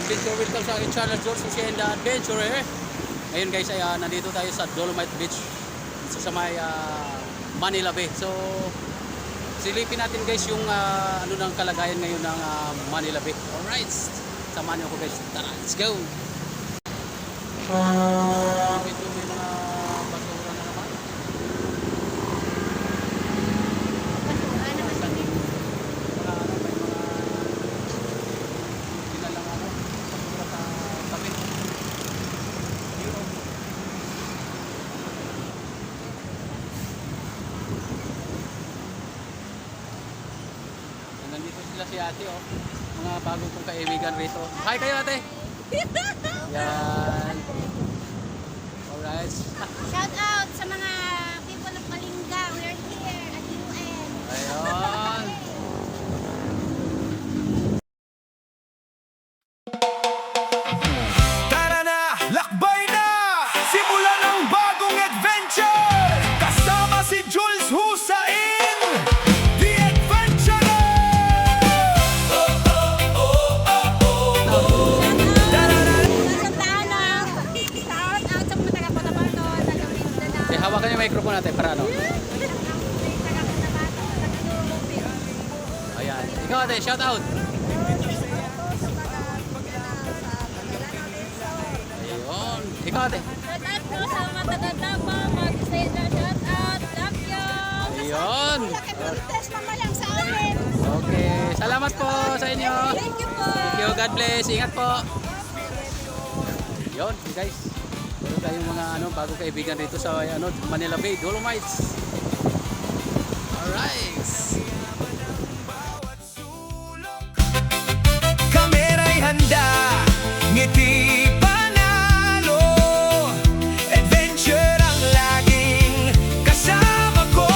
ka-adventure, welcome sa aking channel, George Jose and the Adventurer. Ngayon guys ay nandito tayo sa Dolomite Beach sa may Manila Bay. So silipin natin guys yung ano ng kalagayan ngayon ng Manila Bay. Alright, samahan niyo ako guys. Tara, let's go! Medyo may mga basura na naman. Nandito sila si ate oh. Mga bagong kong kaibigan rito. Hi kayo ate! Yan. Alright. Shout out sa mga people of Kalinga. We are here at UN. Ayun. Tara na, lakbay na! Simulan ang bagong adventure! Kasama si Jules Husain, The Adventurer! Shout out sa mga taga-Cotabato, taga-Mindanao. Hawakan yung microphone natin para ano. Ayan. Ikaw ate, shout out. Ayun. Ikaw ate. Shout out po sa mga taga-Tapa, mga Kiseda, shout out, love you. Ayun. Test mama lang sa amin. Okay. Salamat po sa inyo. Thank you po. Thank you. God bless. Ingat po. Yun, guys. Meron tayong mga bagong kaibigan dito sa Manila Bay, Dolomites. Alright. Kamera'y handa, ngiti panalo, adventure ang laging kasama ko.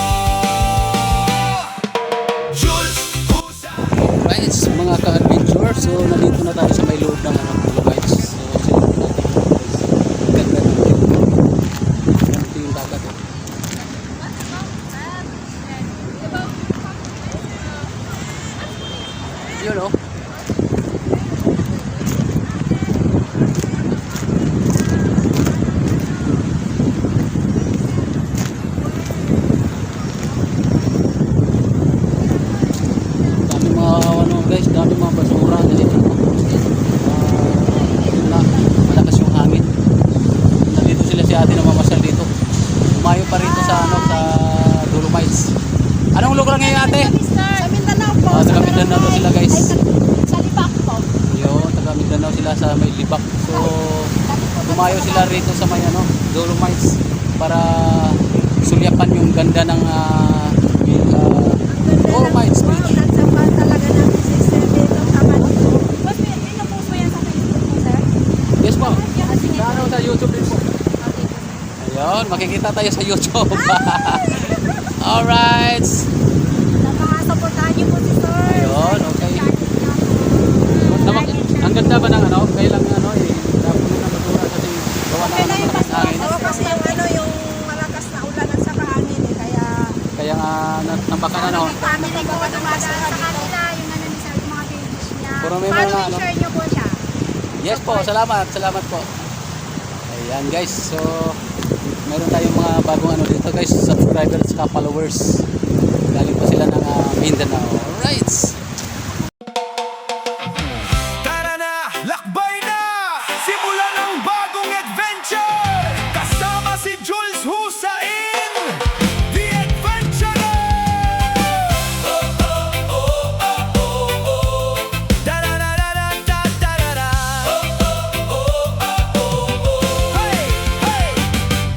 Jules Husain. Alright, mga ka-adventure. So, nandito na tayo sa may loob ng Dolomites. So, silipin natin. Ganda ng view. Ito yung dagat. Yun o. Dami mga guys, dami mga basura dito. Malakas yung hangin. Nandito sila si ate na mamasal dito. Umayo pa rito sa sa Dolomites. Anong lugar ngayon ate? Sa Mindanao po. Taga Mindanao daw sila guys. Sa Lipak po. Yun, taga Mindanao sila sa may Libak. So, umayo sila rito sa may Dolomites para sulyapan yung ganda ng Dolomites Beach. Nagsapan talaga ng sister dito sa Manila. Boss, ino-post mo yan sa Facebook mo, sir? Yes po. Sige. Sa YouTube din po. Ayun, makikita tayo sa YouTube. Alright. Sa mga supportahan niyo po si sir. Ayun, okay. Ang ganda ba ng kailang napuno ng basura kasi gawa na ng malakas na hangin. Oo, kasi yung malakas na ulan at saka hangin eh, kaya Kaya nga nampakan family ko dumadaan sa kanila, yung ni sir, yung mga babies niya. Puro may Paano mga i-share niyo po siya? Yes po, salamat po. Ayan guys, so meron tayong mga bagong dito guys, subscribers at followers. Galing po sila ng Mindanao. Alright. Tara na, lakbay na! Simulan ang bagong adventure! Kasama si Jules Husain, The Adventurer! Da-da-da-da-da-da-da-da. Hey, hey!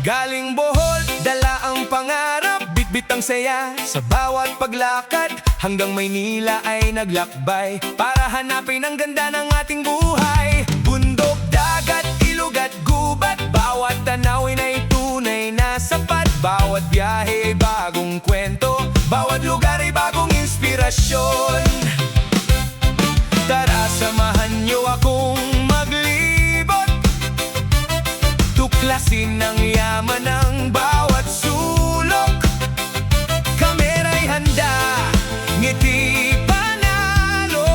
Galing Bohol, dala ang pangarap, bitbit ang saya sa bawat paglakad. Hanggang Maynila ay naglakbay para hanapin ang ganda ng ating buhay. Bundok, dagat, ilog at gubat, bawat tanawin ay tunay na sapat. Bawat biyahe ay bagong kwento, bawat lugar ay bagong inspirasyon. Tara, samahan niyo akong maglibot, tuklasin ang yaman ng bawat sulok. Kamera'y handa, ngiti panalo,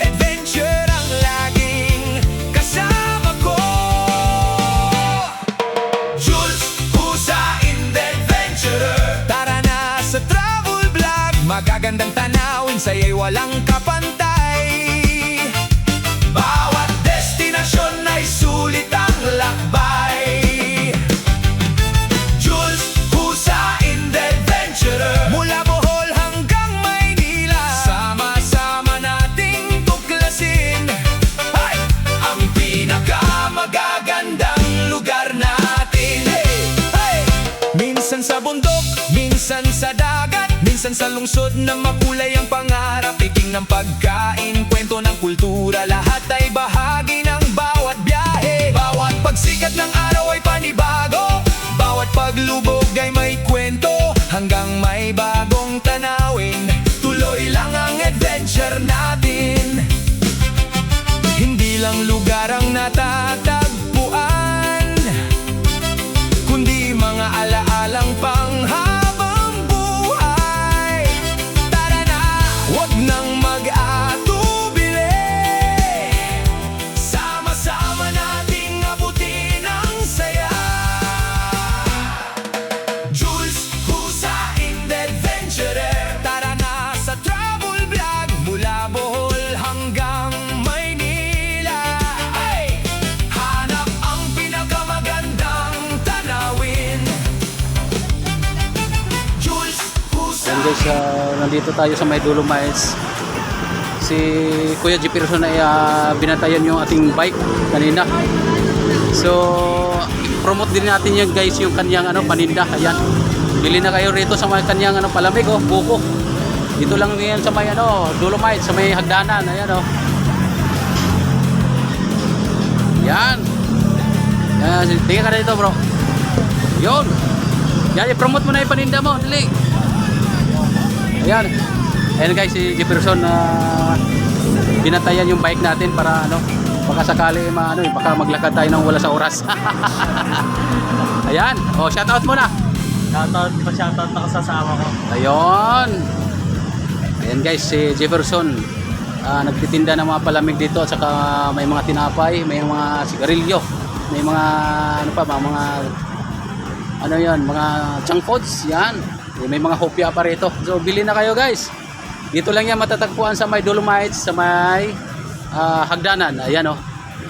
adventure ang lagi walang kapantay. Bawat destinasyon ay sulit ang lakbay. Jules Husain the Adventurer, mula Bohol hanggang Maynila, sama-sama nating tuklasin ang pinakamagagandang lugar natin. Minsan sa bundok, minsan sa dagat, minsan sa lungsod na makulay ang pangarap. Iking ng pagkain, kwento ng kultura, lahat ay bahagi ng bawat biyahe. Bawat pagsikat ng araw ay panibago, bawat paglubog ay may kwento, hanggang may bagong tanawin. Tuloy lang ang adventure natin. Hindi lang lugar ang natatagpuan, kundi mga alaalang panghabang buhay. Tara na, huwag nang mag-atubili, sama-sama nating abutin ang saya. Jules Husain the Adventurer, tara na sa travel vlog, mula Bohol hanggang Maynila. Hanap ang pinakamagandang tanawin. Jules Ayan guys, Husain. nandito tayo sa may Dolomites. Si Kuya Jefferson ay binatayan yung ating bike kanina. So, promote din natin yan guys, yung kanyang paninda. Ayan. Bili na kayo rito sa may kanyang palamig, buko. Dito lang yan sa may Dolomites, sa may hagdanan. Ayan Yan. Tingnan ka na dito, bro. Yun. Yan, i-promote mo na yung paninda mo. Dali. Ayan. Ayan guys, si Jefferson binatayan yung bike natin para baka sakali baka maglakad tayo ng wala sa oras. Ayan. Shoutout mo na. Shoutout na kasasama ko. Ayun. Ayan guys, si Jefferson nagtitinda ng mga palamig dito at saka may mga tinapay, may mga sigarilyo, may mga mga junk foods, yan. May mga hopya pa rito. So bili na kayo guys. Dito lang yan matatagpuan sa may Dolomites, sa may hagdanan. Ayan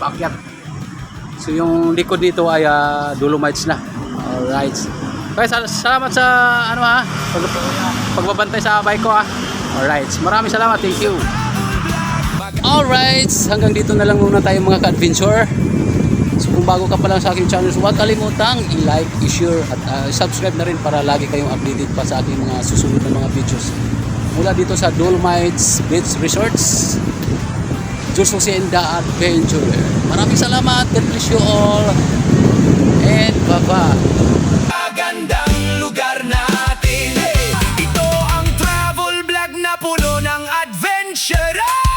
paakyat. So yung likod nito ay Dolomites na. Alright. Guys, salamat sa pagbabantay sa bike ko Alright. Maraming salamat. Thank you. Alright. Hanggang dito na lang muna tayo mga ka-adventure. So kung bago ka pa lang sa aking channel, so huwag kalimutang i-like, i-share at subscribe na rin para lagi kayong updated pa sa aking mga susunod na mga videos. Mula dito sa Dolomites Beach Resorts, Jules Husain the Adventurer. Maraming salamat. God bless you all. And bye-bye. Magandang lugar natin. Ito ang travel vlog na puno ng adventure.